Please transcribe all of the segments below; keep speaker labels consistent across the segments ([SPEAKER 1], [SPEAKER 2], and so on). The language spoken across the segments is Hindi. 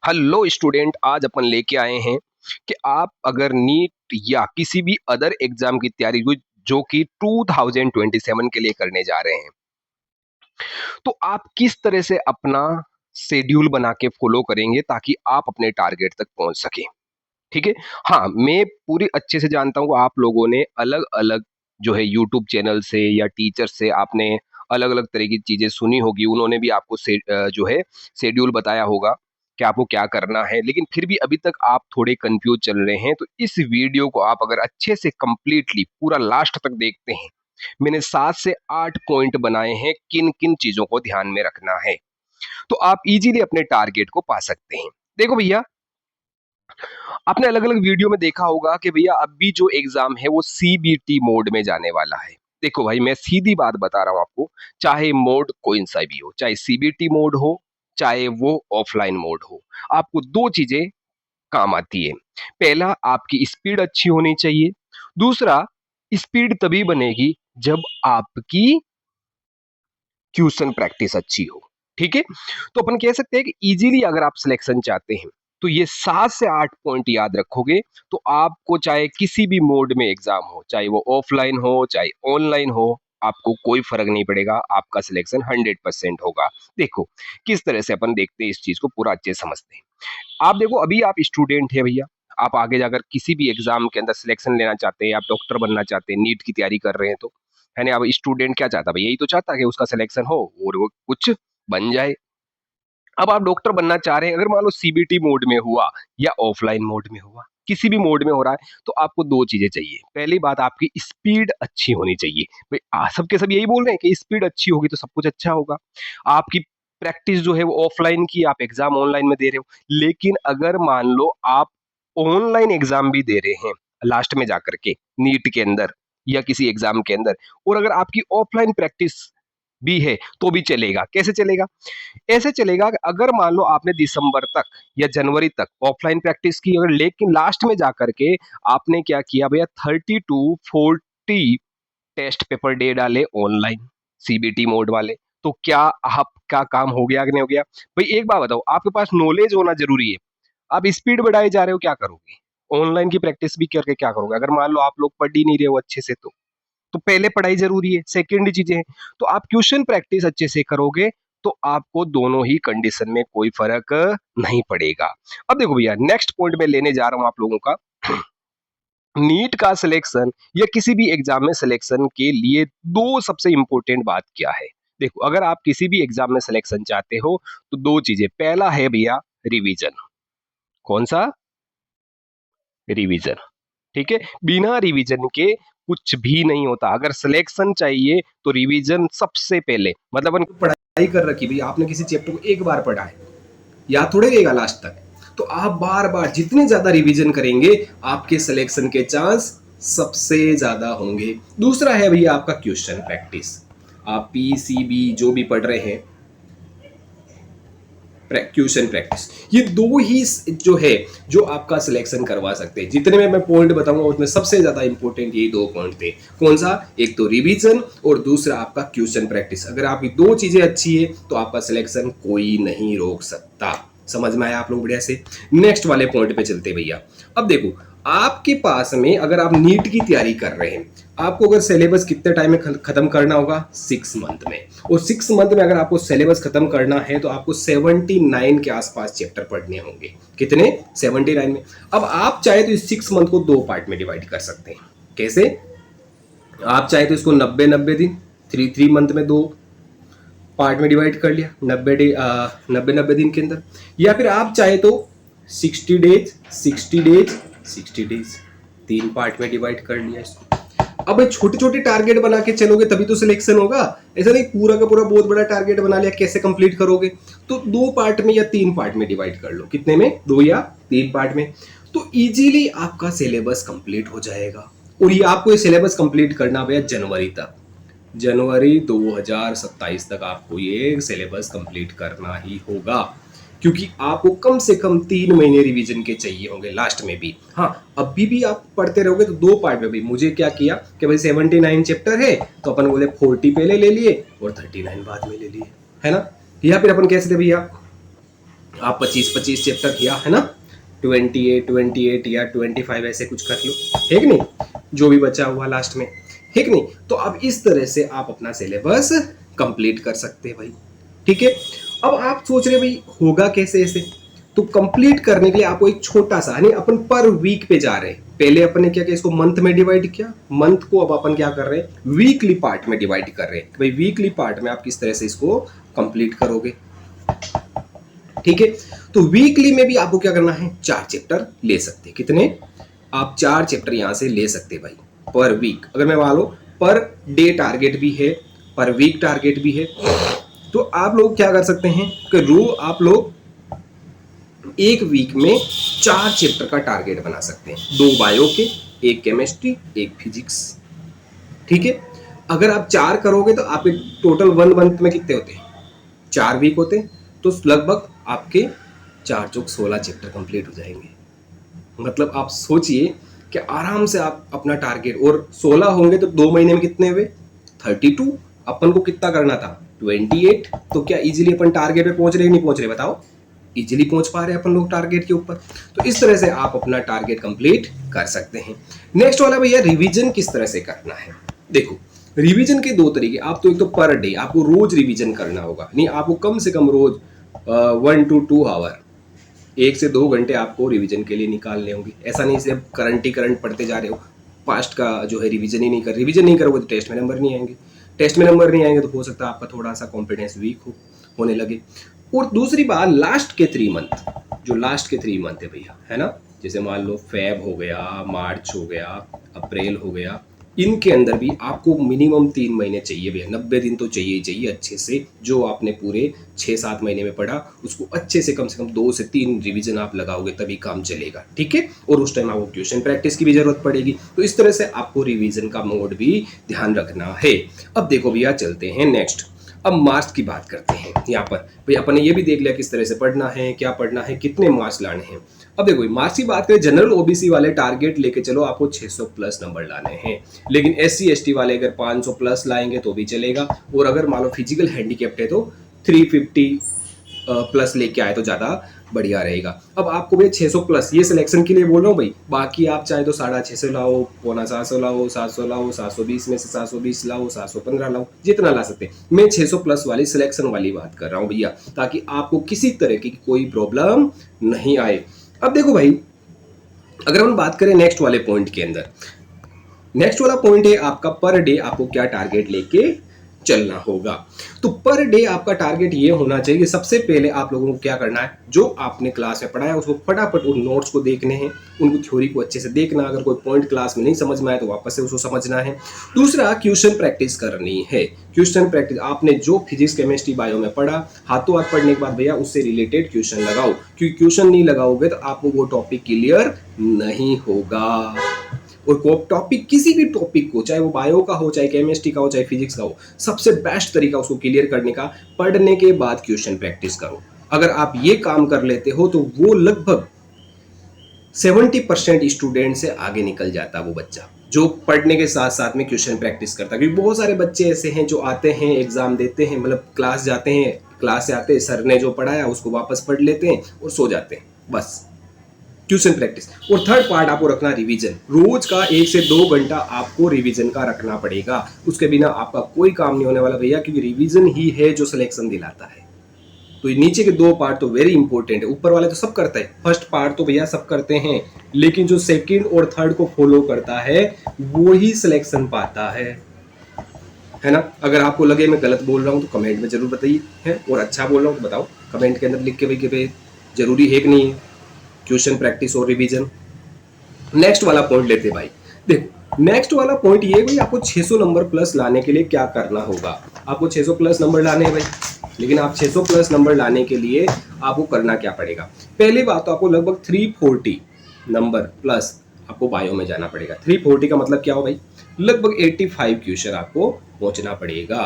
[SPEAKER 1] हेलो स्टूडेंट, आज अपन लेके आए हैं कि आप अगर नीट या किसी भी अदर एग्जाम की तैयारी जो कि 2027 के लिए करने जा रहे हैं, तो आप किस तरह से अपना शेड्यूल बना के फॉलो करेंगे ताकि आप अपने टारगेट तक पहुंच सके। ठीक है। हाँ, मैं पूरी अच्छे से जानता हूँ आप लोगों ने अलग अलग जो है यूट्यूब चैनल से या टीचर से आपने अलग अलग तरह की चीजें सुनी होगी, उन्होंने भी आपको जो है शेड्यूल बताया होगा कि आपको क्या करना है, लेकिन फिर भी अभी तक आप थोड़े कंफ्यूज चल रहे हैं। तो इस वीडियो को आप अगर अच्छे से कंप्लीटली पूरा लास्ट तक देखते हैं, मैंने 7 से 8 पॉइंट बनाए हैं किन किन चीजों को ध्यान में रखना है, तो आप इजीली अपने टारगेट को पा सकते हैं। देखो भैया, आपने अलग अलग वीडियो में देखा होगा कि भैया अभी जो एग्जाम है वो सीबीटी मोड में जाने वाला है। देखो भाई, मैं सीधी बात बता रहा हूं आपको, चाहे मोड कोई सा भी हो, चाहे सीबीटी मोड हो चाहे वो ऑफलाइन मोड हो, आपको दो चीजें काम आती है। पहला, आपकी स्पीड अच्छी होनी चाहिए। दूसरा, स्पीड तभी बनेगी जब आपकी क्वेश्चन प्रैक्टिस अच्छी हो। ठीक है। तो अपन कह सकते हैं कि इजीली अगर आप सिलेक्शन चाहते हैं तो ये 7 से 8 पॉइंट याद रखोगे तो आपको चाहे किसी भी मोड में एग्जाम हो, चाहे वो ऑफलाइन हो चाहे ऑनलाइन हो, आपको कोई फर्क नहीं पड़ेगा, आपका सिलेक्शन 100% होगा। देखो किस तरह से अपन देखते हैं, इस चीज को पूरा अच्छे से समझते हैं। आप देखो, अभी आप स्टूडेंट है भैया, आप आगे जाकर किसी भी एग्जाम के अंदर सिलेक्शन लेना चाहते हैं, आप डॉक्टर बनना चाहते हैं, नीट की तैयारी कर रहे हैं, तो है ना। अब स्टूडेंट क्या चाहता है भाई, यही तो चाहता है कि उसका सिलेक्शन हो और वो कुछ बन जाए। अब आप डॉक्टर बनना चाह रहे हैं, अगर मान लो सीबीटी मोड में हुआ या ऑफलाइन मोड में हुआ, किसी भी मोड में हो रहा है, तो आपको दो चीजें चाहिए। पहली बात, आपकी स्पीड अच्छी होनी चाहिए। भाई सबके सब यही बोल रहे हैं कि स्पीड अच्छी होगी तो सब कुछ अच्छा होगा। आपकी प्रैक्टिस जो है वो ऑफलाइन की, आप एग्जाम ऑनलाइन में दे रहे हो, लेकिन अगर मान लो आप ऑनलाइन एग्जाम भी दे रहे हैं लास्ट में जाकर के, नीट के अंदर या किसी एग्जाम के अंदर, और अगर आपकी ऑफलाइन प्रैक्टिस भी है तो भी चलेगा। कैसे चलेगा? ऐसे चलेगा कि अगर मान लो आपने दिसंबर तक या जनवरी तक ऑफलाइन प्रैक्टिस की, अगर लेकिन लास्ट में जाकर के आपने क्या किया भैया, 30 to 40 टेस्ट पेपर डे डाले ऑनलाइन, सीबीटी मोड वाले, तो क्या आपका काम हो गया कि नहीं हो गया? भाई एक बात बताओ, आपके पास नॉलेज होना जरूरी है। आप स्पीड बढ़ाए जा रहे हो, क्या करोगे? ऑनलाइन की प्रैक्टिस भी करके क्या करोगे? अगर मान लो आप लोग पढ़ ही नहीं रहे हो अच्छे से, तो पहले पढ़ाई जरूरी है, सेकेंड चीजें हैं। तो आप क्वेश्चन प्रैक्टिस अच्छे से करोगे तो आपको दोनों ही कंडीशन में कोई फर्क नहीं पड़ेगा। अब देखो भैया, नेक्स्ट पॉइंट में लेने जा रहा हूं आप लोगों का। नीट का सिलेक्शन या किसी भी एग्जाम में सिलेक्शन के लिए दो सबसे इंपॉर्टेंट बात क्या है? देखो, अगर आप किसी भी एग्जाम में सिलेक्शन चाहते हो तो दो चीजें। पहला है भैया रिवीजन। कौन सा? रिवीजन। ठीक है। बिना रिवीजन के कुछ भी नहीं होता। अगर सिलेक्शन चाहिए तो रिवीजन सबसे पहले, मतलब अपन पढ़ाई कर रखी भाई, आपने किसी चैप्टर को एक बार पढ़ा है, याद थोड़े रहेगा लास्ट तक, तो आप बार बार जितने ज्यादा रिवीजन करेंगे आपके सिलेक्शन के चांस सबसे ज्यादा होंगे। दूसरा है भैया आपका क्वेश्चन प्रैक्टिस। आप पीसीबी जो भी पढ़ रहे हैं, क्वेश्चन प्रैक्टिस, ये दो ही जो है जो आपका सिलेक्शन करवा सकते हैं। जितने में मैं पॉइंट बताऊंगा उसमें सबसे ज्यादा इंपॉर्टेंट ये दो पॉइंट थे। कौन सा? एक तो रिवीजन और दूसरा आपका क्वेश्चन प्रैक्टिस। अगर आपकी दो चीजें अच्छी है तो आपका सिलेक्शन कोई नहीं रोक सकता। समझ में आया आप लोग? बढ़िया से नेक्स्ट वाले पॉइंट पे चलते भैया। अब देखो, आपके पास में अगर आप नीट की तैयारी कर रहे हैं, आपको अगर सिलेबस कितने टाइम में खत्म करना होगा? 6 मंथ में। और 6 मंथ में अगर आपको सिलेबस खत्म करना है तो आपको 79 के आसपास चैप्टर पढ़ने होंगे। कितने? 79 में। अब आप चाहे तो इस 6 मंथ को दो पार्ट में डिवाइड कर सकते हैं। कैसे? आप चाहे तो इसको 90-90 दिन, 3 मंथ में दो पार्ट में डिवाइड कर लिया, 90 दिन के अंदर। या फिर आप चाहे तो 60 डेज 60 डेज 60 डेज, 3 पार्ट में डिवाइड कर लिया इसको। अब छोटे छोटे टारगेट बना के चलोगे तभी तो सिलेक्शन होगा। ऐसा नहीं पूरा का पूरा बहुत बड़ा टारगेट बना लिया, कैसे कंप्लीट करोगे? तो 2 पार्ट में या 3 पार्ट में डिवाइड कर लो। कितने में? 2 या 3 पार्ट में। तो इजीली आपका सिलेबस कंप्लीट हो जाएगा। और ये आपको ये सिलेबस कंप्लीट करना भैया जनवरी तक, जनवरी 2027 तक आपको ये सिलेबस कंप्लीट करना ही होगा, क्योंकि आपको कम से कम 3 महीने रिवीजन के चाहिए होंगे लास्ट में भी। हाँ, अभी भी आप पढ़ते रहोगे तो दो पार्ट में भी। मुझे क्या किया कि भाई 79 चैप्टर है तो अपन बोले 40 पहले ले लिए और 39 बाद में ले लिए, है ना। या फिर अपन कैसे थे भैया, आप 25-25 चैप्टर किया है ना, 28 या 25 ऐसे कुछ कर लो, है कि नहीं, जो भी बचा हुआ लास्ट में, है कि नहीं। तो अब इस तरह से आप अपना सिलेबस कंप्लीट कर सकते हैं भाई, ठीक है। अब आप सोच रहे भाई होगा कैसे ऐसे, तो कंप्लीट करने के लिए आपको एक छोटा सा, यानी अपन पर वीक पे जा रहे हैं। पहले अपन ने क्या किया, इसको मंथ में डिवाइड किया, मंथ को अब अपन क्या कर रहे हैं, वीकली पार्ट में डिवाइड कर रहे हैं। भाई वीकली पार्ट में आप किस तरह से इसको कंप्लीट करोगे, ठीक है। तो वीकली में भी आपको क्या करना है, 4 चैप्टर ले सकते हैं। कितने, आप 4 चैप्टर यहां से ले सकते हैं भाई पर वीक। अगर मैं मान लो पर डे टारगेट भी है, पर वीक टारगेट भी है, तो आप लोग क्या कर सकते हैं कि आप लोग एक वीक में 4 चैप्टर का टारगेट बना सकते हैं, 2 बायो के, एक केमिस्ट्री, एक फिजिक्स, ठीक है। अगर आप 4 करोगे तो आपके टोटल 1 मंथ में कितने होते हैं, 4 वीक होते हैं, तो लगभग आपके 4 चौक 16 चैप्टर कंप्लीट हो जाएंगे। मतलब आप सोचिए कि आराम से आप अपना टारगेट, और 16 होंगे तो 2 महीने में कितने हुए, 32। अपन को कितना करना था, 28। तो क्या इजीली अपन टारगेट पे पहुंच रहे नहीं पहुंच रहे, बताओ, इजीली पहुंच पा रहे हैं अपन लोग टारगेट के ऊपर। तो इस तरह से आप अपना टारगेट कंप्लीट कर सकते हैं। नेक्स्ट वाला भैया, रिवीजन किस तरह से करना है। देखो रिवीजन के 2 तरीके, आप तो एक तो पर डे आपको रोज रिवीजन करना होगा, नहीं आपको कम से कम रोज 1 to 2 आवर, 1 से 2 घंटे आपको रिवीजन के लिए निकालने होंगे। ऐसा नहीं सिर्फ करंट ही करंट पढ़ते जा रहे हो, पास्ट का जो है रिवीजन ही नहीं कर, रिवीजन नहीं करोगे तो टेस्ट में नंबर नहीं आएंगे, टेस्ट में नंबर नहीं आएंगे तो हो सकता है आपका थोड़ा सा कॉन्फिडेंस वीक होने लगे। और दूसरी बात, लास्ट के 3 मंथ, जो लास्ट के 3 मंथ है भैया, है ना, जैसे मान लो फेब हो गया, मार्च हो गया, अप्रैल हो गया, इनके अंदर भी आपको मिनिमम 3 महीने चाहिए भैया, 90 दिन तो चाहिए ही चाहिए अच्छे से। जो आपने पूरे 6-7 महीने में पढ़ा उसको अच्छे से कम 2 से 3 रिवीजन आप लगाओगे तभी काम चलेगा, ठीक है। और उस टाइम आपको ट्यूशन प्रैक्टिस की भी जरूरत पड़ेगी। तो इस तरह से आपको रिवीजन का मोड भी ध्यान रखना है। अब देखो भैया चलते हैं नेक्स्ट, अब मार्क्स की बात करते हैं। यहाँ पर भाई अपन ने ये भी देख लिया किस तरह से पढ़ना है, क्या पढ़ना है, कितने मार्क्स लाने हैं। अब देखो मार्क्स की बात करें, जनरल ओबीसी वाले टारगेट लेके चलो, आपको 600 प्लस नंबर लाने हैं। लेकिन एससी एसटी वाले अगर 500 प्लस लाएंगे तो भी चलेगा। और अगर मान लो फिजिकल हैंडीकैप्ट है तो 350 प्लस लेके आए तो ज़्यादा बढ़िया रहेगा। अब आपको भाई 600 प्लस, ये सिलेक्शन के लिए बोल रहा हूँ भाई, बाकी आप चाहे तो 650 लाओ, 650 लाओ, 700 लाओ, 720 में से 720 लाओ, 715 लाओ, जितना ला सकते। मैं 600 प्लस वाली सिलेक्शन वाली बात कर रहा हूँ भैया, ताकि आपको किसी तरह की कोई प्रॉब्लम नहीं आए। अब देखो भाई, अगर हम बात करें नेक्स्ट वाले पॉइंट के अंदर, नेक्स्ट वाला पॉइंट है आपका पर डे आपको क्या टारगेट लेके चलना होगा। तो पर डे आपका टारगेट ये होना चाहिए कि सबसे पहले आप लोगों को क्या करना है, जो आपने क्लास में पढ़ाया उसको फटाफट उन नोट्स को देखने हैं, उनको थ्योरी को अच्छे से देखना, अगर कोई पॉइंट क्लास में नहीं समझ में आए तो वापस से उसको समझना है। दूसरा, क्वेश्चन प्रैक्टिस करनी है। क्वेश्चन प्रैक्टिस आपने जो फिजिक्स केमिस्ट्री बायो में पढ़ा, हाथों हाथ पढ़ने के बाद भैया उससे रिलेटेड क्वेश्चन लगाओ, क्योंकि क्वेश्चन नहीं लगाओगे तो आपको वो टॉपिक क्लियर नहीं होगा। और टॉपिक, किसी भी टॉपिक को, चाहे वो बायो का हो, चाहे केमिस्ट्री का हो, चाहे फिजिक्स का हो, सबसे बेस्ट तरीका उसको क्लियर करने का, पढ़ने के बाद क्वेश्चन प्रैक्टिस करो। अगर आप ये काम कर लेते हो तो वो लगभग 70% स्टूडेंट से आगे निकल जाता वो बच्चा, जो पढ़ने के साथ साथ में क्वेश्चन प्रैक्टिस करता है। क्योंकि बहुत सारे बच्चे ऐसे हैं जो आते हैं, एग्जाम देते हैं, मतलब क्लास जाते हैं, क्लास से आते हैं, सर ने जो पढ़ाया उसको वापस पढ़ लेते हैं और सो जाते हैं, बस ट्यूशन प्रैक्टिस। और थर्ड पार्ट आपको रखना रिवीजन, रोज का 1 से 2 घंटा आपको रिवीजन का रखना पड़ेगा। उसके बिना आपका कोई काम नहीं होने वाला भैया, क्योंकि रिवीजन ही है जो सिलेक्शन दिलाता है। तो नीचे के 2 पार्ट तो वेरी इंपॉर्टेंट है, ऊपर वाले तो सब करते हैं, फर्स्ट पार्ट तो भैया सब करते हैं, लेकिन जो सेकंड और थर्ड को फॉलो करता है वो ही सिलेक्शन पाता है ना। अगर आपको लगे मैं गलत बोल रहा हूँ तो कमेंट में जरूर बताइए, है, और अच्छा बोल रहा हूँ तो बताओ कमेंट के अंदर लिख के भाई कि जरूरी है कि नहीं है क्वेश्चन प्रैक्टिस और रिवीजन। नेक्स्ट वाला पॉइंट लेते भाई, देखो नेक्स्ट वाला पॉइंट ये भाई, आपको 600 नंबर प्लस लाने के लिए क्या करना होगा। आपको 600 प्लस नंबर लाने हैं भाई, लेकिन आप 600 प्लस नंबर लाने के लिए आपको करना क्या पड़ेगा। पहली बात तो आपको लगभग 340 नंबर प्लस आपको बायो में जाना पड़ेगा। 340 का मतलब क्या हो भाई, लगभग 85 क्वेश्चन आपको पहुंचना पड़ेगा।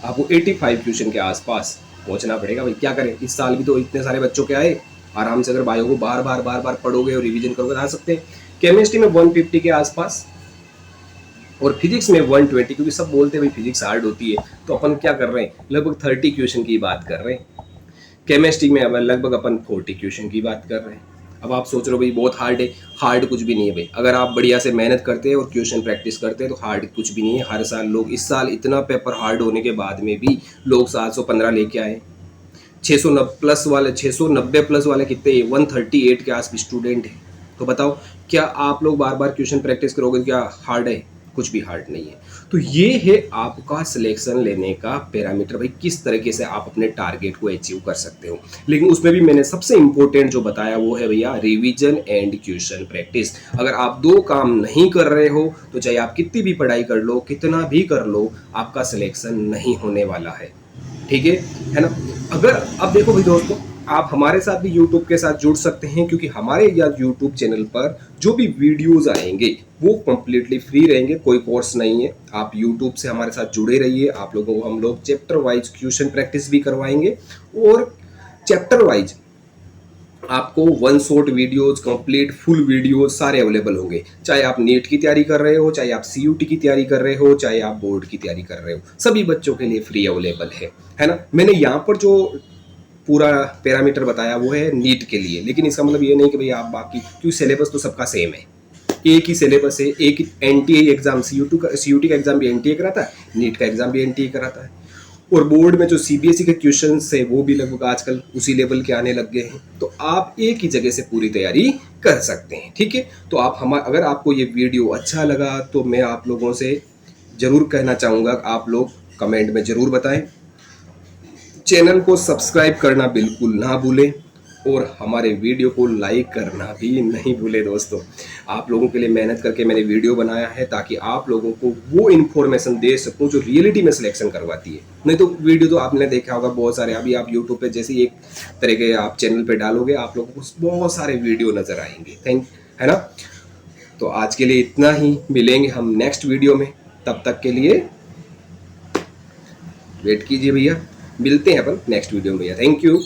[SPEAKER 1] आपको 85 क्वेश्चन के आसपास पहुंचना पड़ेगा भाई। क्या करें, इस साल भी तो इतने सारे बच्चों के आए, आराम से अगर बायो को बार बार पढ़ोगे और रिवीजन करोगे आ सकते हैं। केमिस्ट्री में 150 के आसपास और फिजिक्स में 120, क्योंकि सब बोलते हैं भाई फिजिक्स हार्ड होती है, तो अपन क्या कर रहे हैं, लगभग 30 क्वेश्चन की बात कर रहे हैं। केमिस्ट्री में अब लगभग अपन 40 क्वेश्चन की बात कर रहे हैं। अब आप सोच रहे हो भाई बहुत हार्ड है, हार्ड कुछ भी नहीं है भाई। अगर आप बढ़िया से मेहनत करते हैं और क्वेश्चन प्रैक्टिस करते हैं तो हार्ड कुछ भी नहीं है। हर साल लोग, इस साल इतना पेपर हार्ड होने के बाद में भी लोग 715 लेके आए। 690 प्लस वाले, 690 प्लस वाले कितने, 138 के आसपास स्टूडेंट हैं। तो बताओ, क्या आप लोग बार बार क्वेश्चन प्रैक्टिस करोगे क्या हार्ड है? कुछ भी हार्ड नहीं है। तो ये है आपका सिलेक्शन लेने का पैरामीटर भाई, किस तरीके से आप अपने टारगेट को अचीव कर सकते हो। लेकिन उसमें भी मैंने सबसे इंपॉर्टेंट जो बताया वो है भैया रिवीजन एंड क्वेश्चन प्रैक्टिस। अगर आप दो काम नहीं कर रहे हो तो चाहे आप कितनी भी पढ़ाई कर लो, कितना भी कर लो, आपका सिलेक्शन नहीं होने वाला है। ठीक है ना। अगर अब देखो भाई दोस्तों, आप हमारे साथ भी YouTube के साथ जुड़ सकते हैं, क्योंकि हमारे या YouTube चैनल पर जो भी वीडियोस आएंगे वो कम्प्लीटली फ्री रहेंगे, कोई कोर्स नहीं है। आप YouTube से हमारे साथ जुड़े रहिए। आप लोगों को हम लोग चैप्टर वाइज क्वेश्चन प्रैक्टिस भी करवाएंगे और चैप्टर वाइज आपको one shot videos, complete full videos सारे अवेलेबल होंगे। चाहे आप नीट की तैयारी कर रहे हो, चाहे आप CUT की तैयारी कर रहे हो, चाहे आप बोर्ड की तैयारी कर रहे हो, सभी बच्चों के लिए फ्री अवेलेबल है ना। मैंने यहाँ पर जो पूरा पैरामीटर बताया वो है नीट के लिए, लेकिन इसका मतलब ये नहीं कि भाई आप बाकी, क्योंकि सिलेबस तो सबका सेम है, एक ही सिलेबस है। एक ही NTA एग्जाम, CUT का एग्जाम भी NTA कराता है, नीट का एग्जाम भी NTA कराता है। और बोर्ड में जो CBSE के क्वेश्चन है वो भी लगभग आजकल उसी लेवल के आने लग गए हैं। तो आप एक ही जगह से पूरी तैयारी कर सकते हैं। ठीक है, तो आप अगर आपको ये वीडियो अच्छा लगा तो मैं आप लोगों से ज़रूर कहना चाहूँगा, आप लोग कमेंट में ज़रूर बताएं। चैनल को सब्सक्राइब करना बिल्कुल ना भूलें और हमारे वीडियो को लाइक करना भी नहीं भूलें दोस्तों। आप लोगों के लिए मेहनत करके मैंने वीडियो बनाया है ताकि आप लोगों को वो इन्फॉर्मेशन दे सकूं जो रियलिटी में सिलेक्शन करवाती है। नहीं तो वीडियो तो आपने देखा होगा बहुत सारे, अभी आप यूट्यूब पे जैसे एक तरह के आप चैनल पे डालोगे आप लोगों को बहुत सारे वीडियो नज़र आएंगे, है ना। तो आज के लिए इतना ही, मिलेंगे हम नेक्स्ट वीडियो में। तब तक के लिए वेट कीजिए भैया, मिलते हैं अपन नेक्स्ट वीडियो में भैया। Thank you.